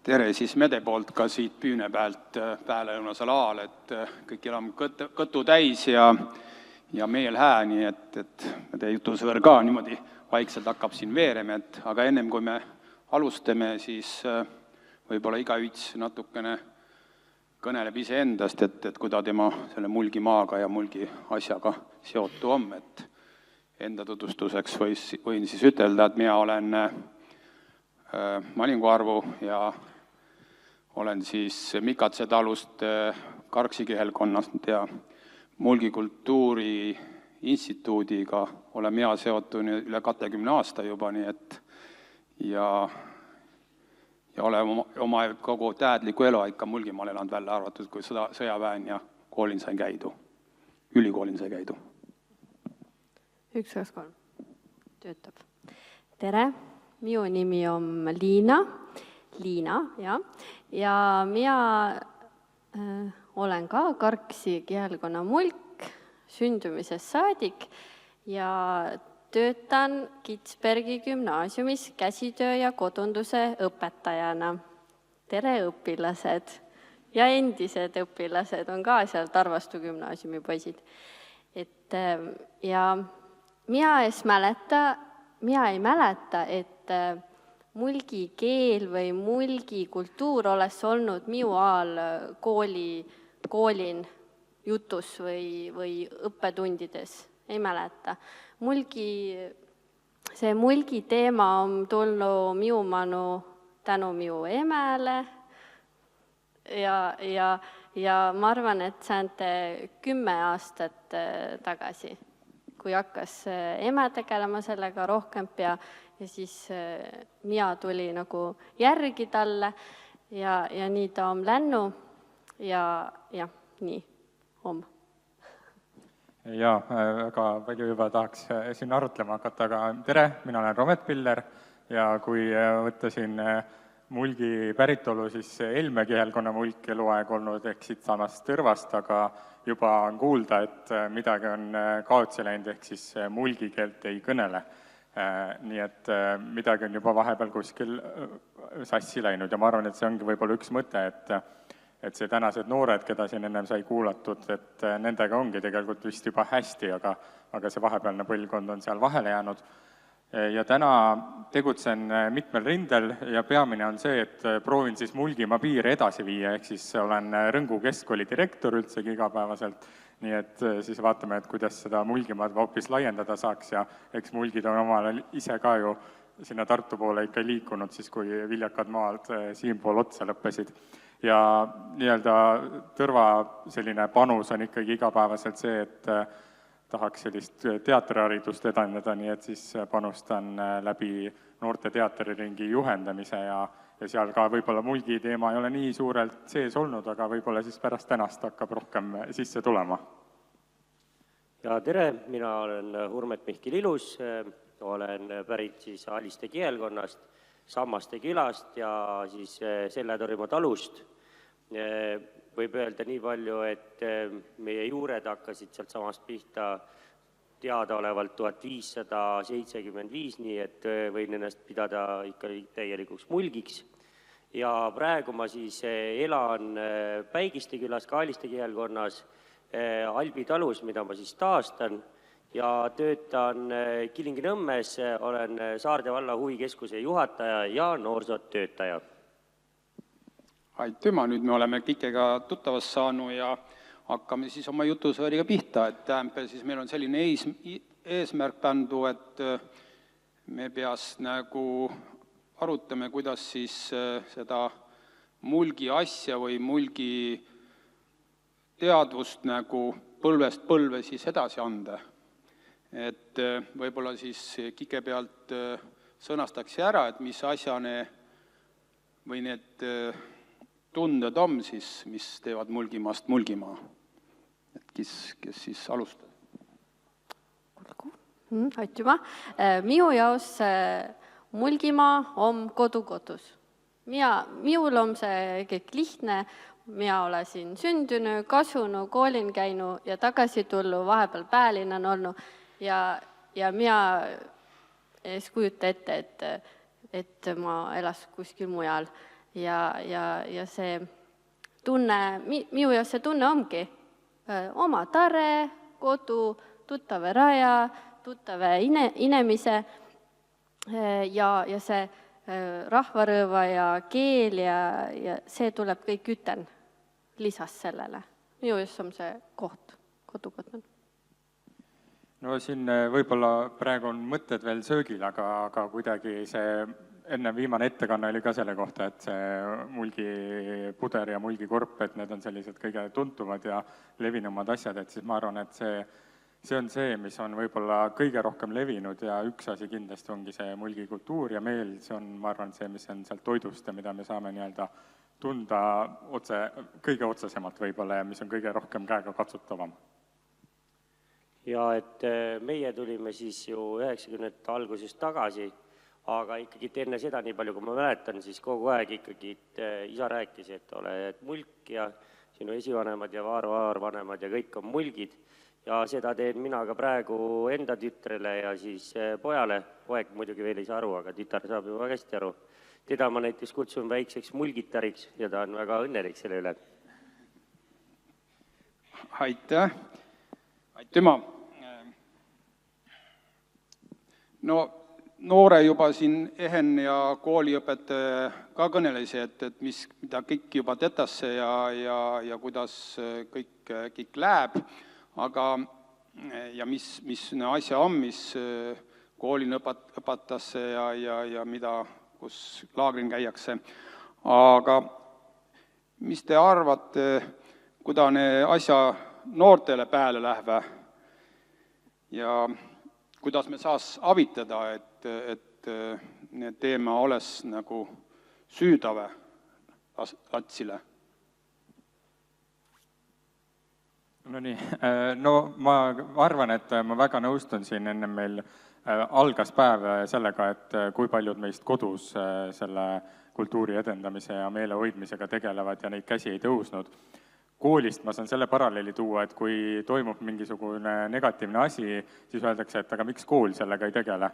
Tere siis mede poolt ka siit Püüne pealt päälõunasel aal, et kõik elame kõtu täis ja meel hää, nii et teie jutusõõr ka niimoodi vaikselt hakkab siin veerema, aga ennem kui me alustame, siis võib-olla igaüts natukene kõneleb iseendast, et kui ta tema selle mulgimaaga ja mulgi asjaga seotu on, et enda tutvustuseks võin siis ütelda, et mina olen Malingu Arvu ja olen siis Mikatse talust Karksi kihelkonnast ja Mulgikultuuri instituudiga olen mina seotud üle 20 aasta juba, nii et ja olen oma kogu tähendliku elu ikka Mulgimaal elanud välja arvatud, kui sõjaväen ja koolin sain käidu, ülikoolin sai käidu. 1, 2, 3. Töötab. Tere, minu nimi on Liina, ja mina olen ka Karksi kihelkonna mulk sündumisest saadik ja töötan Kitsbergi gümnaasiumis käsitöö ja kodunduse õpetajana. Tere õpilased ja endised õpilased on ka seal Tarvastu gümnaasiumi poisid. Ja mina ei mäleta, et mulgi keel või mulgi kultuur oleks olnud minu ajal koolin jutus või õppetundides. Ei mäleta. See mulgi teema on tulnud minu manu tänu minu emele ja ma arvan, et see on 10 aastat tagasi, kui hakkas ema tegelema sellega rohkem ja siis mina tuli nagu järgi talle ja nii ta on lännu ja nii on. Jaa, väga palju juba tahaks siin arutlema hakata, aga tere, mina olen Romet Piller ja kui võttasin mulgi päritolu, siis Elme kihelkonna mulk eluaeg olnud ehk siit samast Tõrvast, aga juba on kuulda, et midagi on kaotsi läinud ehk siis mulgi keelt ei kõnele. Nii et midagi on juba vahepeal kuskil sassi läinud ja ma arvan, et see ongi võib-olla üks mõte, et see tänased noored, keda siin ennem sai kuulatud, et nendega ongi tegelikult vist juba hästi, aga see vahepealne põlvkond on seal vahele jäänud. Ja täna tegutsen mitmel rindel ja peamine on see, et proovin siis Mulgimaa piire edasi viia, ehk siis olen Rõngu keskkooli direktor üldsegi igapäevaselt, nii et siis vaatame, et kuidas seda Mulgimaad hoopis laiendada saaks ja eks mulgid on omal ise ka ju sinna Tartu poole ikka liikunud, siis kui viljakad maad siinpool otsa lõppesid. Ja nii-öelda Tõrva selline panus on ikkagi igapäevaselt see, et tahaks sellist teatriharidust edendada, nii et siis panustan läbi noorte teatriringi juhendamise ja seal ka võib-olla mulgi teema ei ole nii suurelt sees olnud, aga võib-olla siis pärast tänast hakkab rohkem sisse tulema. Ja tere, mina olen Urmet Mihkel Ilus, olen pärit siis Aliste kihelkonnast, Sammaste külast ja siis Selle-Torimaa talust. Võib öelda nii palju, et meie juured hakkasid sealt samast pihta teadaolevalt 1575, nii et võin ennast pidada ikka täielikuks mulgiks. Ja praegu ma siis elan Päigiste külas, ka Aliste kihelkonnas, Albi talus, mida ma siis taastan ja töötan Kilingi-Nõmmes, olen Saarde valla huvikeskuse juhataja ja noorsootöötaja. Aitüma, nüüd me oleme Kikega tuttavast saanud ja hakkame siis oma jutusõõriga pihta, et siis meil on selline eesmärk pandu, et me peas nagu arutame, kuidas siis seda mulgi asja või mulgi teadvust nagu põlvest põlve siis edasi anda. Et võib-olla siis Kike pealt sõnastaks ära, et mis asjane või need tunded on siis, mis teevad Mulgimaast Mulgimaa. Et kes siis alustab? Aitüma. Minu jaos Mulgimaa on kodu-kodus. Minul on see kõik lihtne. Mina olen siin sündynyt, kasvanud, koolin käinud ja tagasi tulnud, vahepeal päälinnan olnud ja mina ei kujuta ette, et ma elas kuskil mujal. ja see tunne, minu jaoks see tunne ongi oma tare, kodu, tuttava raja, tuttava inemise ja see rahvarõõva ja keel ja see tuleb kõik üten lisas sellele. Minu jaoks on see kodukott. No siin võib-olla praegu on mõtted veel söögil, aga kuidagi see enne viimane ettekanne oli ka selle kohta, et see mulgipuder ja mulgikorp, et need on sellised kõige tuntumad ja levinumad asjad, et siis ma arvan, et see on see, mis on võib-olla kõige rohkem levinud ja üks asi kindlasti ongi see mulgikultuur ja meel, see on, ma arvan, see, mis on sealt toidust ja mida me saame nii-öelda tunda kõige otsesemalt võib-olla ja mis on kõige rohkem käega katsutavam. Ja et meie tulime siis ju 90. algusest tagasi, aga ikkagi enne seda, nii palju kui ma mäletan, siis kogu aeg ikkagi isa rääkis, et oled mulk ja sinu esivanemad ja vaarvanemad ja kõik on mulgid. Ja seda teen mina ka praegu enda tütrele ja siis pojale. Poeg muidugi veel ei saa aru, aga tütar saab juba hästi aru. Teda ma näiteks kutsun väikseks mulgitariks ja ta on väga õnnelik selle üle. Aitäh! Aitüma! No noore juba siin Ehen ja kooliõpetaja ka kõnelesi, et mida kõik juba tetasse ja kuidas kõik läheb, aga ja mis asja on, mis koolin õpetasse ja mida, kus laagrin käiakse. Aga mis te arvate, kuidas ne asja noortele pääle lähevä ja kuidas me saas avitada, et need teema oleks nagu süüdave latsile? No nii, no ma arvan, et ma väga nõustun siin enne meil algas päev sellega, et kui paljud meist kodus selle kultuuri edendamise ja meele hoidmisega tegelevad ja neid käsi ei tõusnud. Koolist ma saan selle paralleeli tuua, et kui toimub mingisugune negatiivne asi, siis öeldakse, et aga miks kool sellega ei tegele.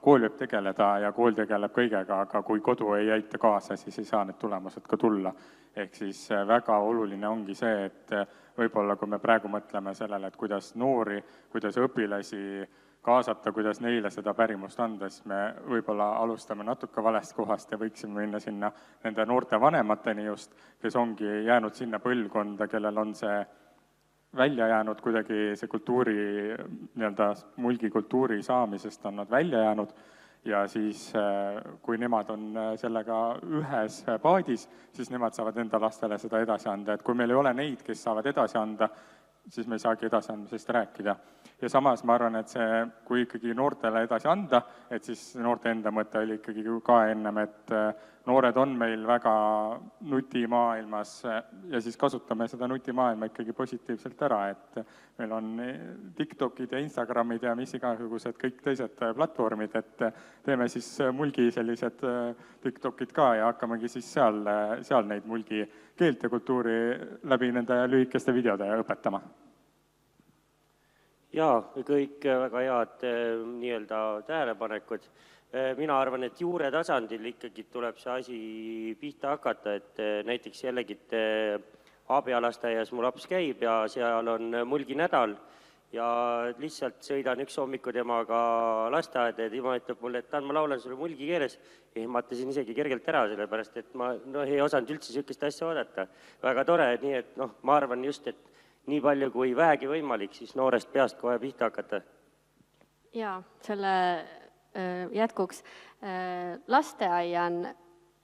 Kool võib tegeleda ja kool tegeleb kõigega, aga kui kodu ei aita kaasa, siis ei saa need tulemused ka tulla. Ehk siis väga oluline ongi see, et võib-olla kui me praegu mõtleme sellele, et kuidas noori, kuidas õpilasi kaasata, kuidas neile seda pärimust anda, siis me võib-olla alustame natuke valest kohast ja võiksime minna sinna nende noorte vanemateni just, kes ongi jäänud sinna põlvkonda, kellel on see välja jäänud kuidagi see kultuuri, nii-öelda mulgikultuuri saamisest on nad välja jäänud ja siis kui nemad on sellega ühes paadis, siis nemad saavad enda lastele seda edasi anda, et kui meil ei ole neid, kes saavad edasi anda, siis me ei saagi edasiandmisest rääkida. Ja samas ma arvan, et see, kui ikkagi noortele edasi anda, et siis noorte enda mõte oli ikkagi ka ennem, et noored on meil väga nutimaailmas ja siis kasutame seda nutimaailma ikkagi positiivselt ära, et meil on TikTokid ja Instagramid ja mis igasugused kõik teised platvormid, et teeme siis mulgi sellised TikTokid ka ja hakkamegi siis seal neid mulgi keelt ja kultuuri läbi nende lühikeste videode õpetama. Jaa, kõik väga head nii-öelda tähelepanekud. Mina arvan, et juure tasandil ikkagi tuleb see asi pihta hakata, et näiteks jällegi abialasteaias mu laps käib ja seal on mulginädal ja lihtsalt sõidan üks hommiku temaga lasteaeda ja tema ütleb mulle, et ma laulan sulle mulgi keeles. Ehmatasin isegi kergelt ära, sellepärast et ma ei osanud üldse sükest asja oodata. Väga tore, nii et ma arvan just, et nii palju kui vähegi võimalik, siis noorest peast kohe pihta hakata. Jaa, selle jätkuks lasteaian,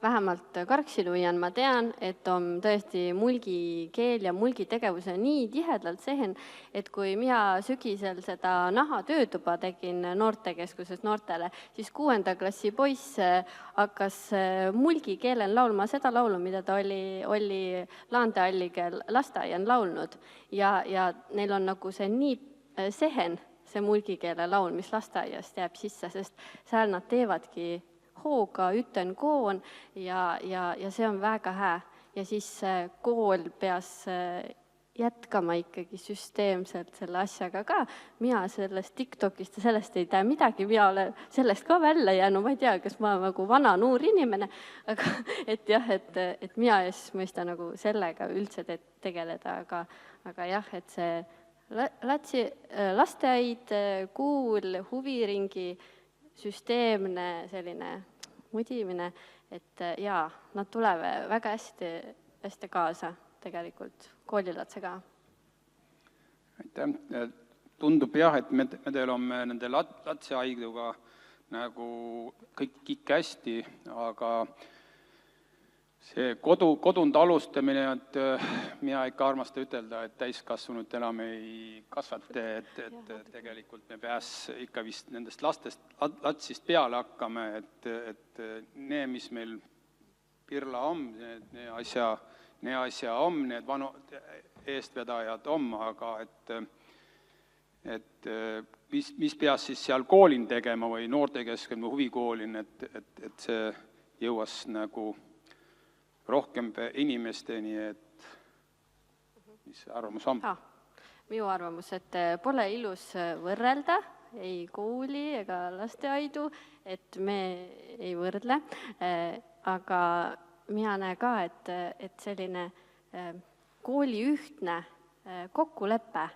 vähemalt Karksiluian ma tean, et on tõesti mulgikeel ja mulgitegevuse nii tihedalt sehen, et kui mina sügisel seda nahatöötuba tegin noortekeskuses noortele, siis 6. klassi poiss hakkas mulgikeelen laulma seda laulu, mida ta oli Laandealligel lasteaian laulnud. Ja neil on nagu see nii sehen, see mulgikeele laul, mis lasteaiast jääb sisse, sest seal nad teevadki hooga, üten koon ja see on väga hää. Ja siis kool peas jätkama ikkagi süsteemselt selle asjaga ka. Mina sellest TikTokist ja sellest ei tea midagi, mina olen sellest ka välja jäänud, ma ei tea, kas ma olen nagu vana noor inimene, aga et jah, et mina ei siis mõista nagu sellega üldse tegeleda, aga jah, et see lasteaid, kool, huviringi, süsteemne selline mudimine, et jaa, nad tulevad väga hästi kaasa tegelikult koolilapse ka. Aitäh. Tundub jah, et me oleme nende lastehaigduga nagu kõik ikka hästi, aga see kodunt alustamine, et mina ikka armastan ütelda, et täiskasvanud enam ei kasvata, et tegelikult me peaks ikka vist nendest latsist peale hakkame, et need, mis meil Pirla on, need asja on, need eestvedajad on, aga et mis peaks siis seal koolin tegema või noortekeskel või huvikoolin, et see jõuas nagu rohkem inimesteni, et mis arvamus on? Minu arvamus, et pole ilus võrrelda ei kooli ega lasteaidu, et me ei võrdle, aga mina näen ka, et selline kooli ühtne kokkulepe,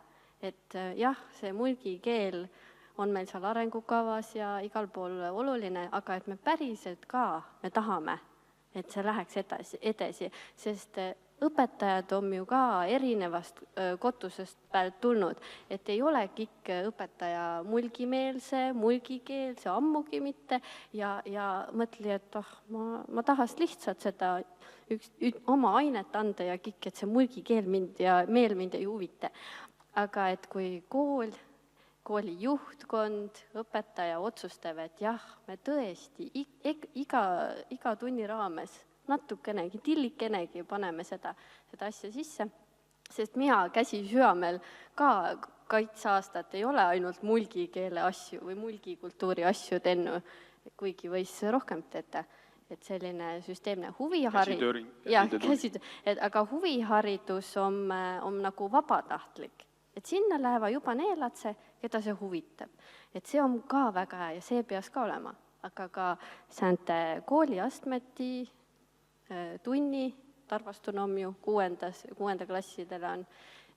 et jah, see mulgikeel on meil seal arengukavas ja igal pool oluline, aga et me päriselt ka, me tahame, et see läheks edasi, sest õpetajad on ju ka erinevast kotusest pealt tulnud, et ei ole kõik õpetaja mulgikeelse ammugi mitte ja mõtli, et ma tahaks lihtsalt seda oma ainet anda ja kõik, et see mulgikeel mind ja meel mind ei huvita. Aga et kui kooli juhtkond, õpetaja otsustab, et jah, me tõesti iga tunni raames natukenegi, tillikenegi paneme seda asja sisse, sest mina käsi südamel ka kaitseaastat ei ole ainult mulgikeele asju või mulgikultuuri asju teinud, kuigi võis rohkem teha. Et selline süsteemne aga huviharidus on nagu vabatahtlik. Et sinna lähevad juba need lapsed, keda see huvitab. Et see on ka väga hea ja see peaks ka olema. Aga ka säänte kooliastmeti tunni tarvastun on ju 6. klassidele on,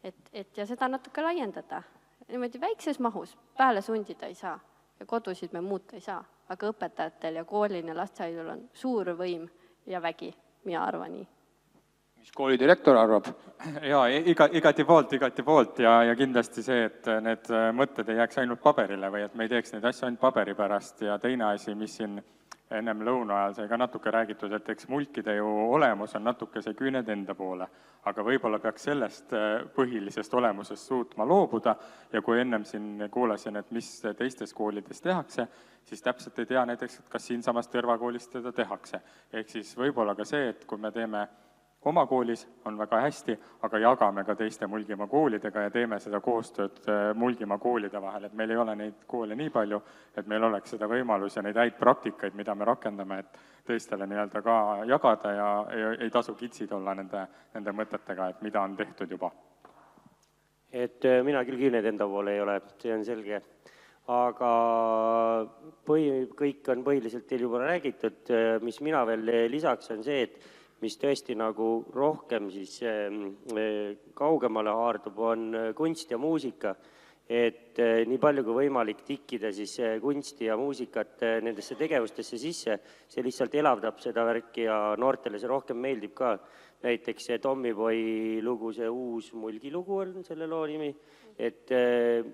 et ja seda natuke laiendada. Niimoodi väikses mahus peale sundida ei saa ja kodusid me muuta ei saa, aga õpetajatel ja koolin ja lasteaidul on suur võim ja vägi, mina arvan nii. Mis koolidirektor arvab? Jaa, igati poolt ja kindlasti see, et need mõtted ei jääks ainult paberile või et me ei teeks neid asju ainult paberi pärast ja teine asi, mis siin ennem lõuna ajal sai ka natuke räägitud, et eks mulkide ju olemus on natuke see küüned enda poole, aga võib-olla peaks sellest põhilisest olemusest suutma loobuda ja kui ennem siin kuulasin, et mis teistes koolides tehakse, siis täpselt ei tea näiteks, et kas siinsamas Tõrvakoolis teda tehakse. Ehk siis võib-olla ka see, et kui me teeme oma koolis on väga hästi, aga jagame ka teiste Mulgimaa koolidega ja teeme seda koostööd Mulgimaa koolide vahel, et meil ei ole neid koole nii palju, et meil oleks seda võimalus ja neid häid praktikaid, mida me rakendame, et teistele nii-öelda ka jagada ja ei tasu kitsid olla nende mõtetega, et mida on tehtud juba. Et mina küll küüned enda poole ei ole, see on selge. Aga kõik on põhiliselt teil juba räägitud, mis mina veel lisaks on see, et mis tõesti nagu rohkem siis kaugemale haardub, on kunst ja muusika. Et nii palju kui võimalik tikkida siis kunsti ja muusikat nendesse tegevustesse sisse, see lihtsalt elavdab seda värki ja noortele see rohkem meeldib ka. Näiteks see Tommyboy lugu, see uus mulgilugu on selle loo nimi. Et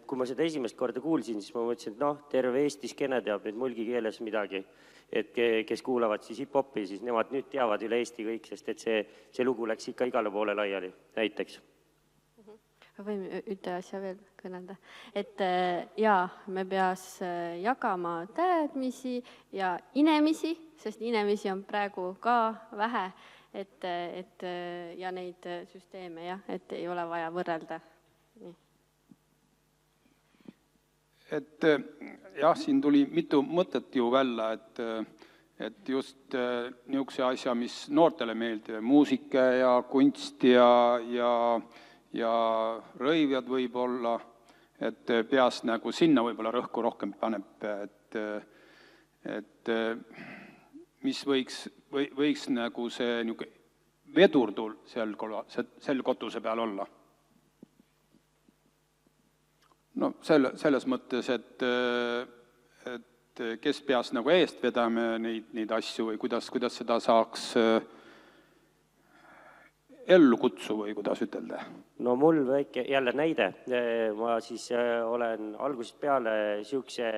kui ma seda esimest korda kuulsin, siis ma mõtlesin, et terve Eesti skene teab nüüd mulgikeeles midagi. Et kes kuulavad siis hip-hopi, siis nemad nüüd teavad üle Eesti kõik, sest et see lugu läks ikka igale poole laiali, näiteks. Võime ühte asja veel kõnelda. Et jaa, me peaks jagama teadmisi ja inimesi, sest inimesi on praegu ka vähe, ja neid süsteeme, jah, et ei ole vaja võrrelda. Nii. Et jah, siin tuli mitu mõtet ju välja, et just niisuguse asja, mis noortele meeldib, muusika ja kunst ja ja rõivjad võib-olla, et peast nagu sinna võib-olla rõhku rohkem paneb, et mis võiks nagu see niisugune vedurtul sel kotuse peal olla. No selles mõttes, et kes peaks nagu eest vedame neid asju või kuidas seda saaks ellu kutsu või kuidas ütelda? No mul väike jälle näide. Ma siis olen algusest peale niisuguse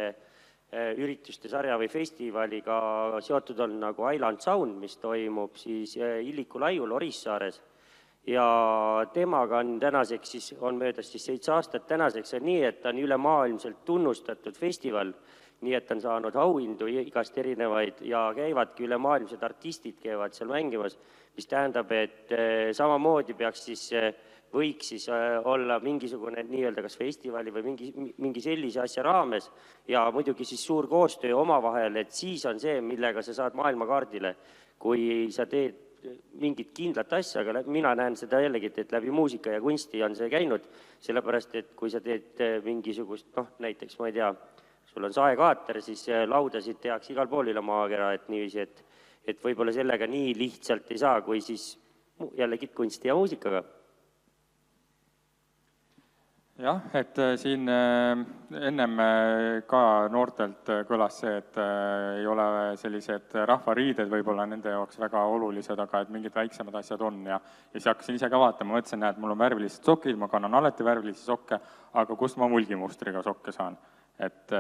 ürituste sarja või festivaliga seotud on nagu Island Sound, mis toimub siis Illiku laiul Orissaares. Ja temaga on tänaseks siis, on möödas siis 7 aastat, tänaseks on nii, et on ülemaailmselt tunnustatud festival, nii et on saanud auhindu igast erinevaid ja käivadki ülemaailmsed artistid käivad seal mängimas, mis tähendab, et samamoodi peaks siis, võiks siis olla mingisugune nii-öelda kas festivali või mingi sellise asja raames ja muidugi siis suur koostöö omavahel, et siis on see, millega sa saad maailmakaardile, kui sa teed mingit kindlat asja, aga mina näen seda jällegi, et läbi muusika ja kunsti on see käinud, sellepärast, et kui sa teed mingisugust, näiteks, ma ei tea, sul on saekaater, siis laudasid tehakse igal pool üle maakera, et niiviisi, et võib-olla sellega nii lihtsalt ei saa, kui siis jällegi kunsti ja muusikaga. Jah, et siin ennem ka noortelt kõlas see, et ei ole sellised rahvariided võib-olla nende jaoks väga olulised, aga et mingid väiksemad asjad on ja siis hakkasin ise ka vaatama, mõtlesin, et mul on värvilised sokid, ma kannan alati värvilisi sokke, aga kust ma mulgimustriga sokke saan? Et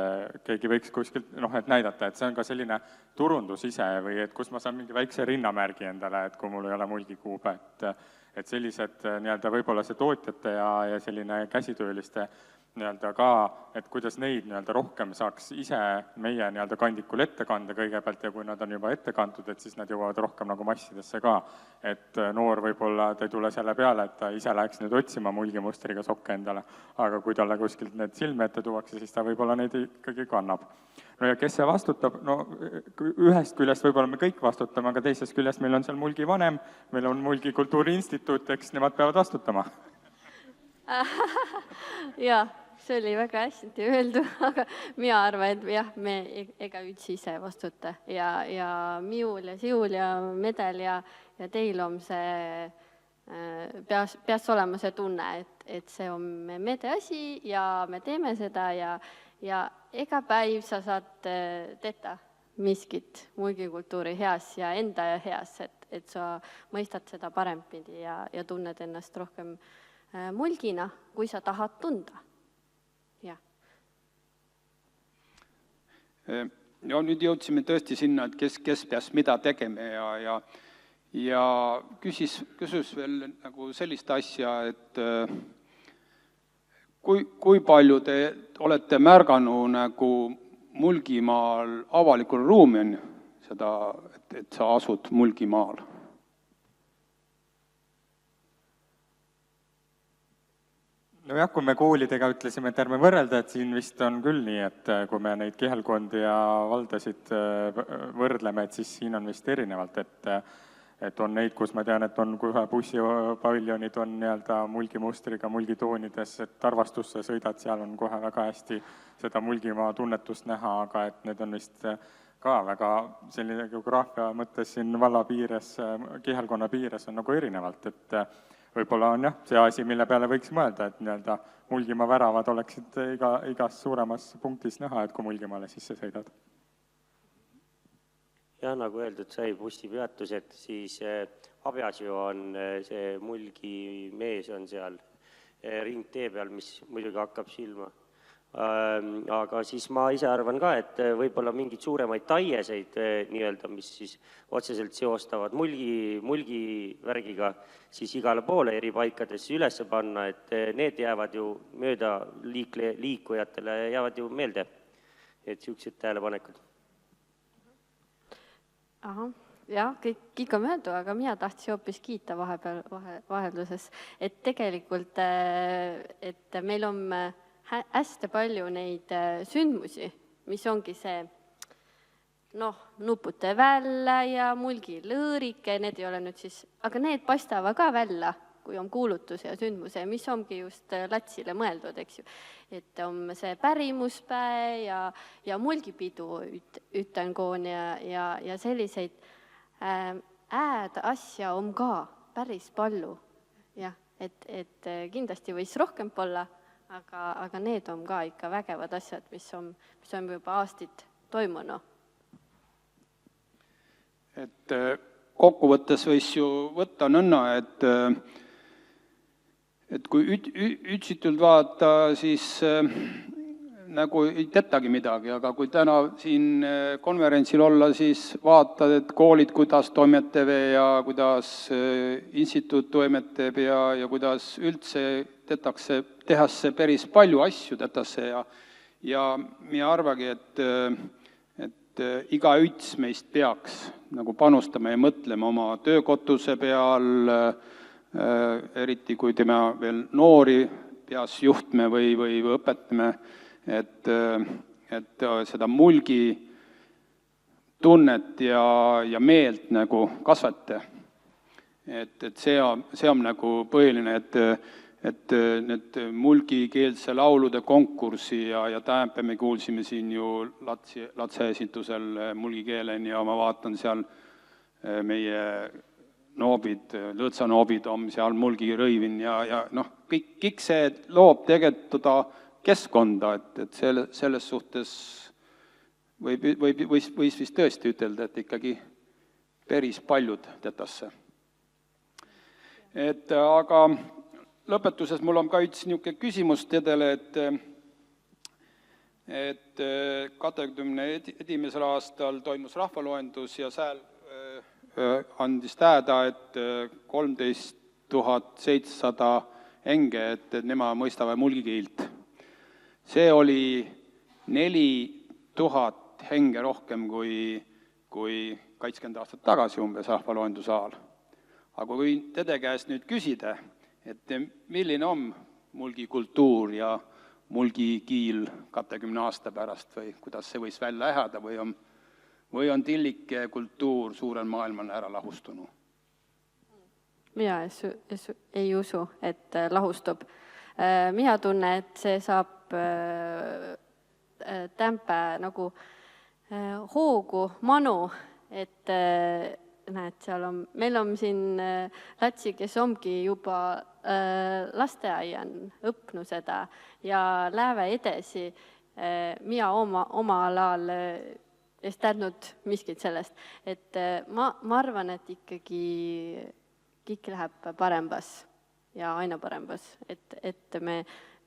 keegi võiks kuskilt, et näidata, et see on ka selline turundus ise või et kus ma saan mingi väikse rinnamärgi endale, et kui mul ei ole mulgikuube, et sellised nii-öelda võib-olla see tootjate ja selline käsitööliste nii-öelda ka, et kuidas neid nii-öelda rohkem saaks ise meie nii-öelda kandikul ette kanda kõigepealt ja kui nad on juba ette kantud, et siis nad jõuavad rohkem nagu massidesse ka. Et noor võib-olla ta ei tule selle peale, et ta ise läheks nüüd otsima mulgimustriga sokke endale, aga kui talle kuskilt need silme ette tuuakse, siis ta võib-olla neid ikkagi kannab. No ja kes see vastutab? No ühest küljest võib-olla me kõik vastutame, aga teisest küljest meil on seal mulgi vanem, meil on mulgi kultuuriinstituut, eks nemad peavad vastutama. Jaa, see oli väga hästi öeldu, aga mina arvan, et jah, me ega üldse ise vastuta ja miul ja siul ja medel ja teil on see, peaks olema see tunne, et see on mede asi ja me teeme seda ja ega päiv sa saad teha miskit mulgikultuuri heas ja enda heas, et sa mõistad seda parempidi ja tunned ennast rohkem mulgina, kui sa tahad tunda. Ja nüüd jõudsime tõesti sinna, et kes peaks mida tegema ja küsis veel nagu sellist asja, et kui palju te olete märganud nagu Mulgimaal avalikul ruumi on seda, et sa asud Mulgimaal? Nojah, kui me koolidega ütlesime, et ärme võrrelda, et siin vist on küll nii, et kui me neid kihelkondi ja valdasid võrdleme, et siis siin on vist erinevalt, et on neid, kus ma tean, et on kohe bussipaviljonid on nii-öelda mulgimustriga, mulgitoonides, et Arvastusse sõidad, seal on kohe väga hästi seda Mulgimaa tunnetust näha, aga et need on vist ka väga selline geograafia mõttes siin valla piires, kihelkonna piires on nagu erinevalt, et võib-olla on jah, see asi, mille peale võiks mõelda, et nii-öelda Mulgimaa väravad oleksid igas suuremas punktis näha, et kui Mulgimaale sisse sõidad. Ja nagu öeldud sai bussipeatused, siis Abjas ju on see Mulgi mees on seal ringtee peal, mis muidugi hakkab silma. Aga siis ma ise arvan ka, et võib-olla mingid suuremaid taieseid nii-öelda, mis siis otseselt seostavad mulgi värgiga, siis igale poole eri paikadesse üles panna, et need jäävad ju mööda liikujatele jäävad ju meelde, et niisugused tähelepanekud. Jah, kõik on möödu, aga mina tahtsin hoopis kiita vaheldluses, et tegelikult, et meil on hästi palju neid sündmusi, mis ongi see, nupute välja ja mulgilõõrike, need ei ole nüüd siis, aga need paistavad ka välja, kui on kuulutuse ja sündmuse, mis ongi just Latsile mõeldud, eks ju. Et on see pärimuspäe ja mulgipidu Ütenkoon ja selliseid asja on ka päris palju. Jah, et kindlasti võis rohkem olla, aga need on ka ikka vägevad asjad, mis on juba aastid toimunud. Et kokkuvõttes võis ju võtta nõnna, et kui ütsitult vaadata, siis nagu ei tettagi midagi, aga kui täna siin konverentsil olla, siis vaatad, et koolid, kuidas toimetab ja kuidas instituut toimetab ja kuidas üldse tehakse päris palju asju tehakse ja mina arvagi, et igaüks meist peaks nagu panustama ja mõtlema oma töökotuse peal, eriti kui tema veel noori peas juhtme või õpetame, et seda mulgi tunnet ja meelt nagu kasvata. Et see on nagu põhiline, et need mulgikeelse laulude konkursi ja tähendab, me kuulsime siin ju Latse esindusel mulgikeeleni ja ma vaatan seal meie noobid, lõõtsanoobid on seal mulgi rõivin ja noh, kõik see loob tegelikult keskkonda, et selles suhtes võis vist tõesti ütelda, et ikkagi päris paljud teatasse. Aga lõpetuses mul on ka üks niisugune küsimus tedele, et 21. aastal toimus rahvaloendus ja seal andis teada, et 13 700 henge, et nemad mõistavad mulgikeelt. See oli 4000 henge rohkem kui 20 aastat tagasi umbes rahvaloenduse ajal. Aga kui tede käest nüüd küsida, et milline on mulgikultuur ja mulgikiil 20 aasta pärast või kuidas see võis välja ähada või on tillike kultuur suurel maailmal ära lahustunud? Mina ei usu, et lahustub. Mina tunnen, et see saab tämpe nagu hoogu, manu, et näed, meil on siin Latsi, kes ongi juba lasteaian õpnud seda ja läheve edasi. Mina oma alal ei tähendanud miskit sellest, et ma arvan, et ikkagi kõik läheb parembas ja aina parembas, et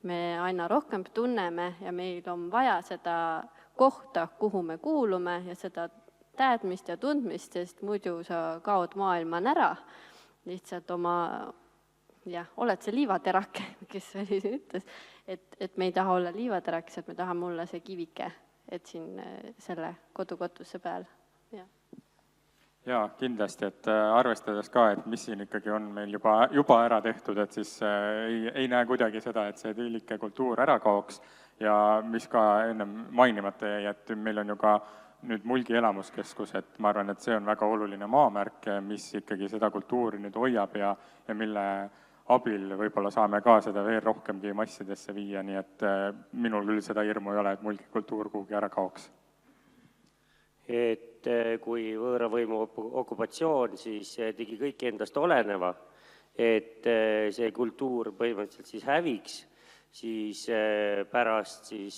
me aina rohkem tunneme ja meil on vaja seda kohta, kuhu me kuulume ja seda teadmist ja tundmist, sest muidu sa kaod maailman ära, lihtsalt oled see liivaterake, kes ütles, et me ei taha olla liivaterakesed, me tahame olla see kivike, et siin selle kodukotuse peal, jah. Jaa, kindlasti, et arvestades ka, et mis siin ikkagi on meil juba ära tehtud, et siis ei näe kuidagi seda, et see tillike kultuur ära kaoks ja mis ka ennem mainimata jäi, et meil on ju ka nüüd mulgi elamuskeskus, et ma arvan, et see on väga oluline maamärk, mis ikkagi seda kultuuri nüüd hoiab ja mille abil võib-olla saame ka seda veel rohkemgi massidesse viia, nii et minul küll seda hirmu ei ole, et mulgikultuur kuhugi ära kaoks. Et kui võõravõimu okupatsioon siis tegi kõik endast oleneva, et see kultuur põhimõtteliselt siis häviks, siis pärast siis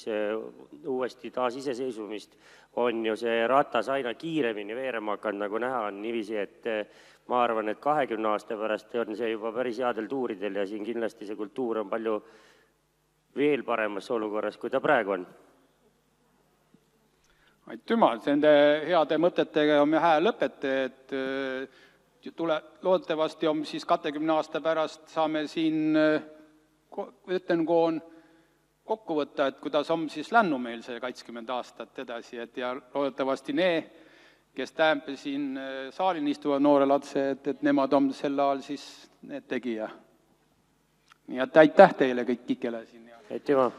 uuesti taasiseseisvumist on ju see ratas aina kiiremini veerema hakanud, nagu näha on niiviisi, et ma arvan, et 20 aasta pärast on see juba päris headel tuuridel ja siin kindlasti see kultuur on palju veel paremas olukorras, kui ta praegu on. Aitüma, nende heade mõtetega on me hää lõpete, et loodetavasti on siis 20 aasta pärast saame siin Ütenkoon kokku võtta, et kuidas on siis lännu meil see 20 aastat edasi, et ja loodetavasti need, kes tähendab siin saalin istuvad noore Latse, et nemad on sel ajal siis need tegija. Nii et aitäh teile kõikidele siin. Aitüma!